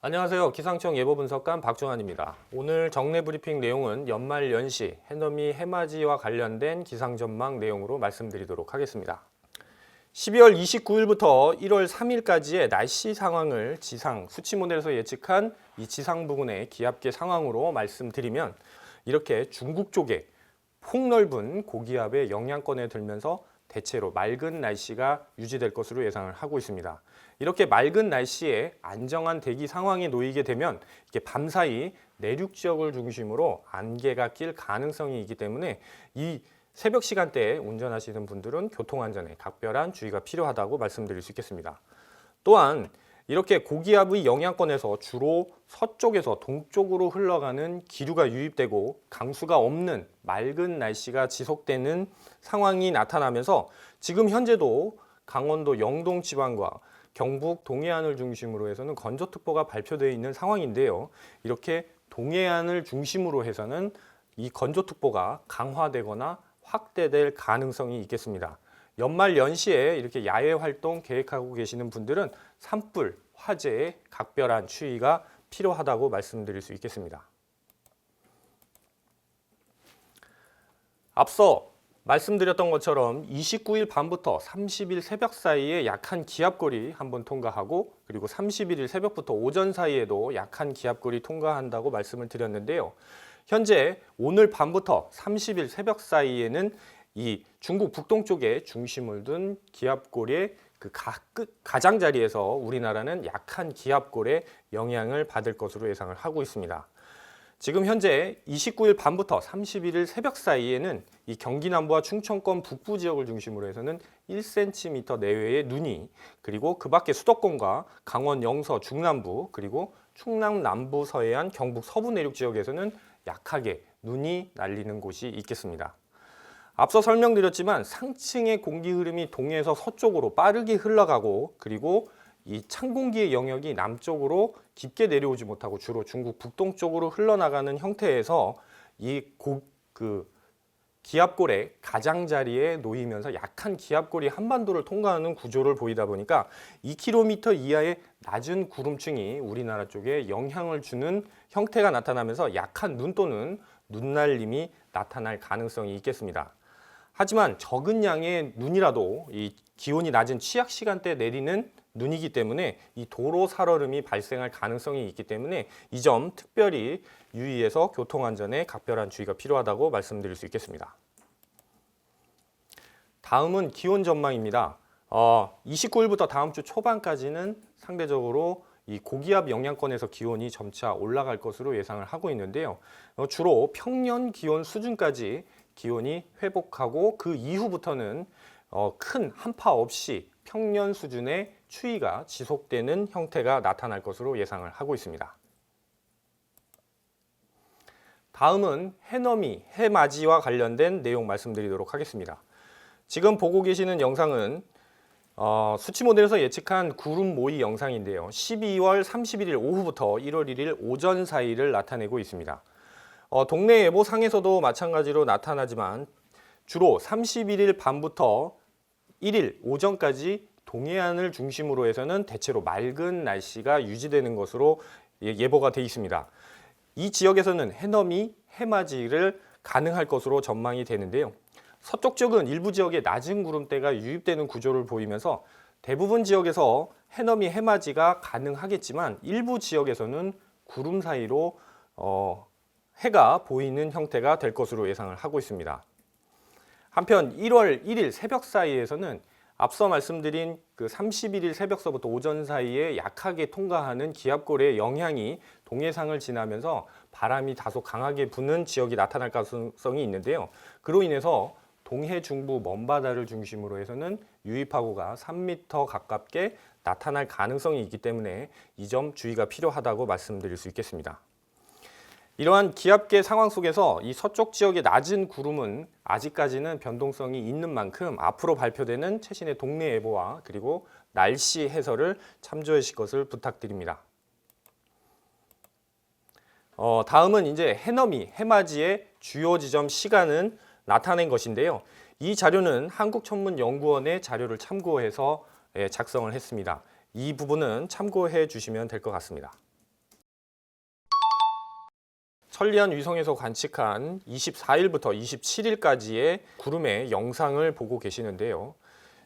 안녕하세요. 기상청 예보분석관 박종환입니다. 오늘 정례 브리핑 내용은 연말 연시, 해넘이 해맞이와 관련된 기상 전망 내용으로 말씀드리도록 하겠습니다. 12월 29일부터 1월 3일까지의 날씨 상황을 지상 수치 모델에서 예측한 이 지상 부근의 기압계 상황으로 말씀드리면 이렇게 중국 쪽에 폭넓은 고기압의 영향권에 들면서 대체로 맑은 날씨가 유지될 것으로 예상을 하고 있습니다. 이렇게 맑은 날씨에 안정한 대기 상황에 놓이게 되면 이게 밤사이 내륙 지역을 중심으로 안개가 낄 가능성이 있기 때문에 이 새벽 시간대에 운전하시는 분들은 교통안전에 각별한 주의가 필요하다고 말씀드릴 수 있겠습니다. 또한 이렇게 고기압의 영향권에서 주로 서쪽에서 동쪽으로 흘러가는 기류가 유입되고 강수가 없는 맑은 날씨가 지속되는 상황이 나타나면서 지금 현재도 강원도 영동 지방과 경북 동해안을 중심으로 해서는 건조특보가 발표되어 있는 상황인데요. 이렇게 동해안을 중심으로 해서는 이 건조특보가 강화되거나 확대될 가능성이 있겠습니다. 연말 연시에 이렇게 야외 활동 계획하고 계시는 분들은 산불, 화재에 각별한 추이가 필요하다고 말씀드릴 수 있겠습니다. 앞서 말씀드렸던 것처럼 29일 밤부터 30일 새벽 사이에 약한 기압골이 한번 통과하고 그리고 31일 새벽부터 오전 사이에도 약한 기압골이 통과한다고 말씀을 드렸는데요. 현재 오늘 밤부터 30일 새벽 사이에는 이 중국 북동쪽에 중심을 둔 기압골의 그 가장자리에서 우리나라는 약한 기압골의 영향을 받을 것으로 예상을 하고 있습니다. 지금 현재 29일 밤부터 31일 새벽 사이에는 이 경기 남부와 충청권 북부 지역을 중심으로 해서는 1cm 내외의 눈이 그리고 그 밖에 수도권과 강원 영서 중남부 그리고 충남 남부 서해안 경북 서부 내륙 지역에서는 약하게 눈이 날리는 곳이 있겠습니다. 앞서 설명드렸지만 상층의 공기 흐름이 동해에서 서쪽으로 빠르게 흘러가고 그리고 이 찬 공기의 영역이 남쪽으로 깊게 내려오지 못하고 주로 중국 북동쪽으로 흘러나가는 형태에서 이 기압골의 가장자리에 놓이면서 약한 기압골이 한반도를 통과하는 구조를 보이다 보니까 2km 이하의 낮은 구름층이 우리나라 쪽에 영향을 주는 형태가 나타나면서 약한 눈 또는 눈날림이 나타날 가능성이 있겠습니다. 하지만 적은 양의 눈이라도 이 기온이 낮은 취약 시간대에 내리는 눈이기 때문에 이 도로 살얼음이 발생할 가능성이 있기 때문에 이 점 특별히 유의해서 교통안전에 각별한 주의가 필요하다고 말씀드릴 수 있겠습니다. 다음은 기온 전망입니다. 29일부터 다음 주 초반까지는 상대적으로 이 고기압 영향권에서 기온이 점차 올라갈 것으로 예상을 하고 있는데요. 주로 평년 기온 수준까지 기온이 회복하고 그 이후부터는 큰 한파 없이 평년 수준의 추위가 지속되는 형태가 나타날 것으로 예상을 하고 있습니다. 다음은 해넘이, 해맞이와 관련된 내용 말씀드리도록 하겠습니다. 지금 보고 계시는 영상은 수치 모델에서 예측한 구름 모의 영상인데요. 12월 31일 오후부터 1월 1일 오전 사이를 나타내고 있습니다. 동네 예보상에서도 마찬가지로 나타나지만 주로 31일 밤부터 1일 오전까지 동해안을 중심으로 해서는 대체로 맑은 날씨가 유지되는 것으로 예보가 되어 있습니다. 이 지역에서는 해넘이, 해맞이를 가능할 것으로 전망이 되는데요. 서쪽 지역은 일부 지역에 낮은 구름대가 유입되는 구조를 보이면서 대부분 지역에서 해넘이, 해맞이가 가능하겠지만 일부 지역에서는 구름 사이로 해가 보이는 형태가 될 것으로 예상을 하고 있습니다. 한편 1월 1일 새벽 사이에서는 앞서 말씀드린 그 31일 새벽서부터 오전 사이에 약하게 통과하는 기압골의 영향이 동해상을 지나면서 바람이 다소 강하게 부는 지역이 나타날 가능성이 있는데요. 그로 인해서 동해 중부 먼바다를 중심으로 해서는 유입하고가 3m 가깝게 나타날 가능성이 있기 때문에 이 점 주의가 필요하다고 말씀드릴 수 있겠습니다. 이러한 기압계 상황 속에서 이 서쪽 지역의 낮은 구름은 아직까지는 변동성이 있는 만큼 앞으로 발표되는 최신의 동네 예보와 그리고 날씨 해설을 참조해 주실 것을 부탁드립니다. 다음은 이제 해넘이, 해맞이의 주요 지점 시간은 나타낸 것인데요. 이 자료는 한국천문연구원의 자료를 참고해서 작성을 했습니다. 이 부분은 참고해 주시면 될 것 같습니다. 천리안 위성에서 관측한 24일부터 27일까지의 구름의 영상을 보고 계시는데요.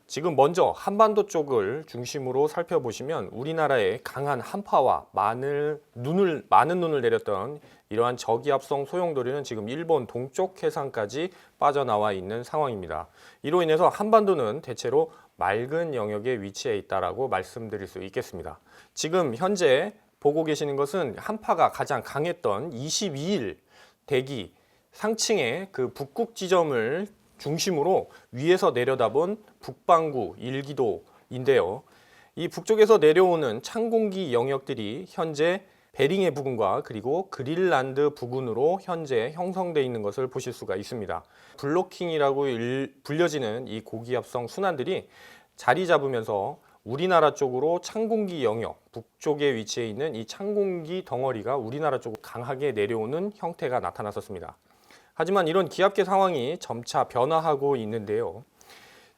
지금 먼저 한반도 쪽을 중심으로 살펴보시면 우리나라에 강한 한파와 많은 눈을 내렸던 이러한 저기압성 소용돌이는 지금 일본 동쪽 해상까지 빠져나와 있는 상황입니다. 이로 인해서 한반도는 대체로 맑은 영역에 위치해 있다라고 말씀드릴 수 있겠습니다. 지금 현재 보고 계시는 것은 한파가 가장 강했던 22일 대기 상층의 그 북극 지점을 중심으로 위에서 내려다본 북반구 일기도인데요. 이 북쪽에서 내려오는 찬 공기 영역들이 현재 베링해 부근과 그리고 그린란드 부근으로 현재 형성되어 있는 것을 보실 수가 있습니다. 블로킹이라고 불려지는 이 고기압성 순환들이 자리 잡으면서 우리나라 쪽으로 찬 공기 영역, 북쪽에 위치해 있는 이 찬 공기 덩어리가 우리나라 쪽으로 강하게 내려오는 형태가 나타났었습니다. 하지만 이런 기압계 상황이 점차 변화하고 있는데요.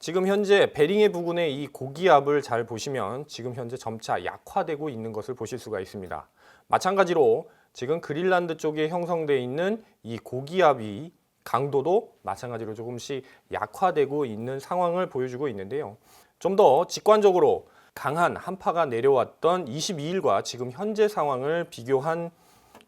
지금 현재 베링해 부근의 이 고기압을 잘 보시면 지금 현재 점차 약화되고 있는 것을 보실 수가 있습니다. 마찬가지로 지금 그린란드 쪽에 형성되어 있는 이 고기압이 강도도 마찬가지로 조금씩 약화되고 있는 상황을 보여주고 있는데요. 좀 더 직관적으로 강한 한파가 내려왔던 22일과 지금 현재 상황을 비교한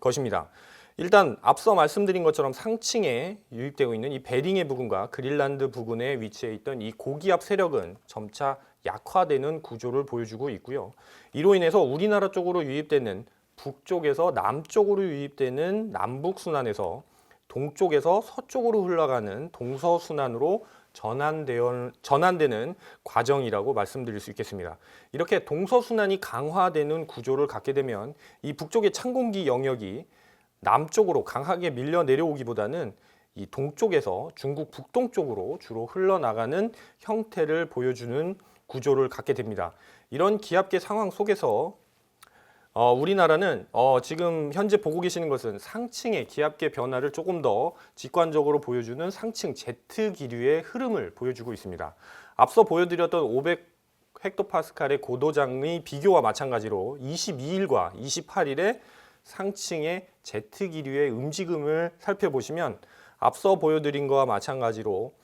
것입니다. 일단 앞서 말씀드린 것처럼 상층에 유입되고 있는 이 베링해 부근과 그린란드 부근에 위치해 있던 이 고기압 세력은 점차 약화되는 구조를 보여주고 있고요. 이로 인해서 우리나라 쪽으로 유입되는 북쪽에서 남쪽으로 유입되는 남북순환에서 동쪽에서 서쪽으로 흘러가는 동서순환으로 전환되는 과정이라고 말씀드릴 수 있겠습니다. 이렇게 동서순환이 강화되는 구조를 갖게 되면 이 북쪽의 찬 공기 영역이 남쪽으로 강하게 밀려 내려오기보다는 이 동쪽에서 중국 북동쪽으로 주로 흘러나가는 형태를 보여주는 구조를 갖게 됩니다. 이런 기압계 상황 속에서 우리나라는 지금 현재 보고 계시는 것은 상층의 기압계 변화를 조금 더 직관적으로 보여주는 상층 제트 기류의 흐름을 보여주고 있습니다. 앞서 보여드렸던 500 헥토파스칼의 고도장의 비교와 마찬가지로 22일과 28일에 상층의 제트 기류의 움직임을 살펴보시면 앞서 보여드린 것과 마찬가지로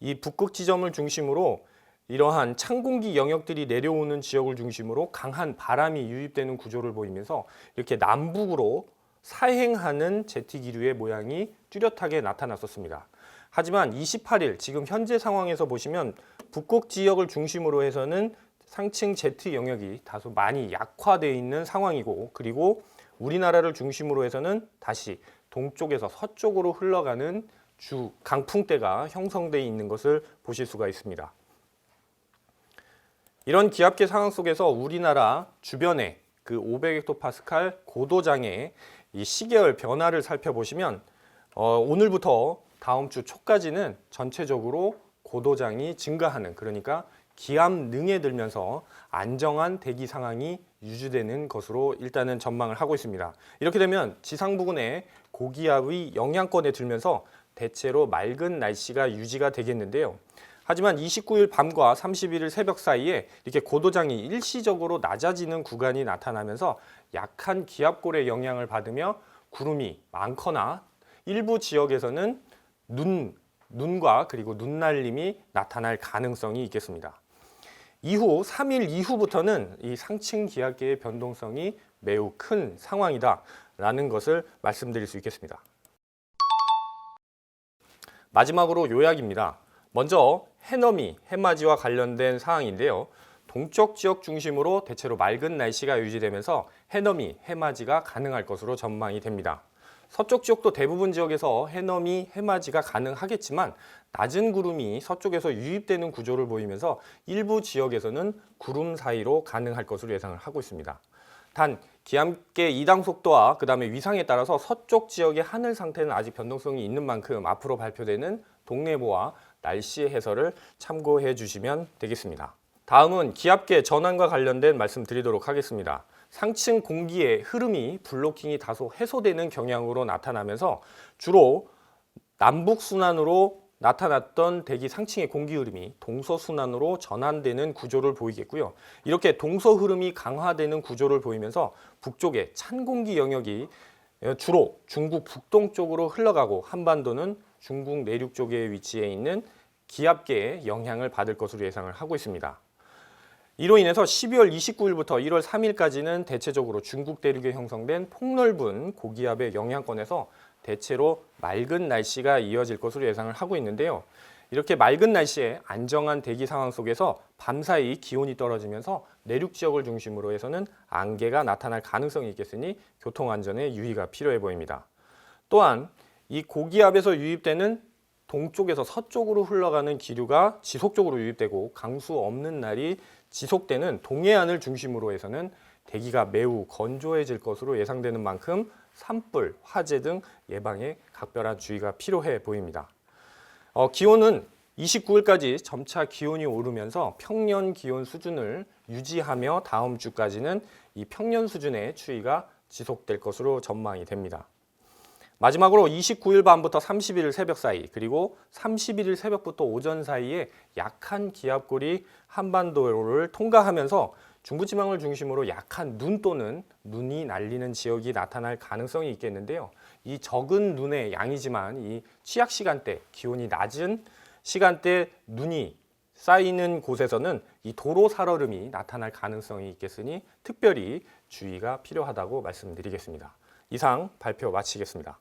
이 북극 지점을 중심으로 이러한 찬 공기 영역들이 내려오는 지역을 중심으로 강한 바람이 유입되는 구조를 보이면서 이렇게 남북으로 사행하는 제트 기류의 모양이 뚜렷하게 나타났었습니다. 하지만 28일 지금 현재 상황에서 보시면 북극 지역을 중심으로 해서는 상층 제트 영역이 다소 많이 약화되어 있는 상황이고, 그리고 우리나라를 중심으로 해서는 다시 동쪽에서 서쪽으로 흘러가는 주 강풍대가 형성되어 있는 것을 보실 수가 있습니다. 이런 기압계 상황 속에서 우리나라 주변에 그 500헥토파스칼 고도장의 이 시계열 변화를 살펴보시면 오늘부터 다음 주 초까지는 전체적으로 고도장이 증가하는, 그러니까 기압능에 들면서 안정한 대기 상황이 유지되는 것으로 일단은 전망을 하고 있습니다. 이렇게 되면 지상 부근에 고기압의 영향권에 들면서 대체로 맑은 날씨가 유지가 되겠는데요. 하지만 29일 밤과 31일 새벽 사이에 이렇게 고도장이 일시적으로 낮아지는 구간이 나타나면서 약한 기압골의 영향을 받으며 구름이 많거나 일부 지역에서는 눈과 그리고 눈날림이 나타날 가능성이 있겠습니다. 이후 3일 이후부터는 이 상층 기압계의 변동성이 매우 큰 상황이다라는 것을 말씀드릴 수 있겠습니다. 마지막으로 요약입니다. 먼저 해넘이, 해맞이와 관련된 사항인데요. 동쪽 지역 중심으로 대체로 맑은 날씨가 유지되면서 해넘이, 해맞이가 가능할 것으로 전망이 됩니다. 서쪽 지역도 대부분 지역에서 해넘이, 해맞이가 가능하겠지만 낮은 구름이 서쪽에서 유입되는 구조를 보이면서 일부 지역에서는 구름 사이로 가능할 것으로 예상을 하고 있습니다. 단 기압계 이당 속도와 그 다음에 위상에 따라서 서쪽 지역의 하늘 상태는 아직 변동성이 있는 만큼 앞으로 발표되는 동네보와 날씨 해설을 참고해 주시면 되겠습니다. 다음은 기압계 전환과 관련된 말씀 드리도록 하겠습니다. 상층 공기의 흐름이 블로킹이 다소 해소되는 경향으로 나타나면서 주로 남북순환으로 나타났던 대기 상층의 공기 흐름이 동서순환으로 전환되는 구조를 보이겠고요. 이렇게 동서 흐름이 강화되는 구조를 보이면서 북쪽의 찬 공기 영역이 주로 중국 북동쪽으로 흘러가고 한반도는 중국 내륙 쪽에 위치해 있는 기압계의 영향을 받을 것으로 예상을 하고 있습니다. 이로 인해서 12월 29일부터 1월 3일까지는 대체적으로 중국 대륙에 형성된 폭넓은 고기압의 영향권에서 대체로 맑은 날씨가 이어질 것으로 예상을 하고 있는데요. 이렇게 맑은 날씨에 안정한 대기 상황 속에서 밤사이 기온이 떨어지면서 내륙 지역을 중심으로 해서는 안개가 나타날 가능성이 있겠으니 교통안전에 유의가 필요해 보입니다. 또한 이 고기압에서 유입되는 동쪽에서 서쪽으로 흘러가는 기류가 지속적으로 유입되고 강수 없는 날이 지속되는 동해안을 중심으로 해서는 대기가 매우 건조해질 것으로 예상되는 만큼 산불, 화재 등 예방에 각별한 주의가 필요해 보입니다. 기온은 29일까지 점차 기온이 오르면서 평년 기온 수준을 유지하며 다음 주까지는 이 평년 수준의 추위가 지속될 것으로 전망이 됩니다. 마지막으로 29일 밤부터 31일 새벽 사이 그리고 31일 새벽부터 오전 사이에 약한 기압골이 한반도를 통과하면서 중부지방을 중심으로 약한 눈 또는 눈이 날리는 지역이 나타날 가능성이 있겠는데요. 이 적은 눈의 양이지만 이 취약 시간대, 기온이 낮은 시간대 눈이 쌓이는 곳에서는 이 도로 살얼음이 나타날 가능성이 있겠으니 특별히 주의가 필요하다고 말씀드리겠습니다. 이상 발표 마치겠습니다.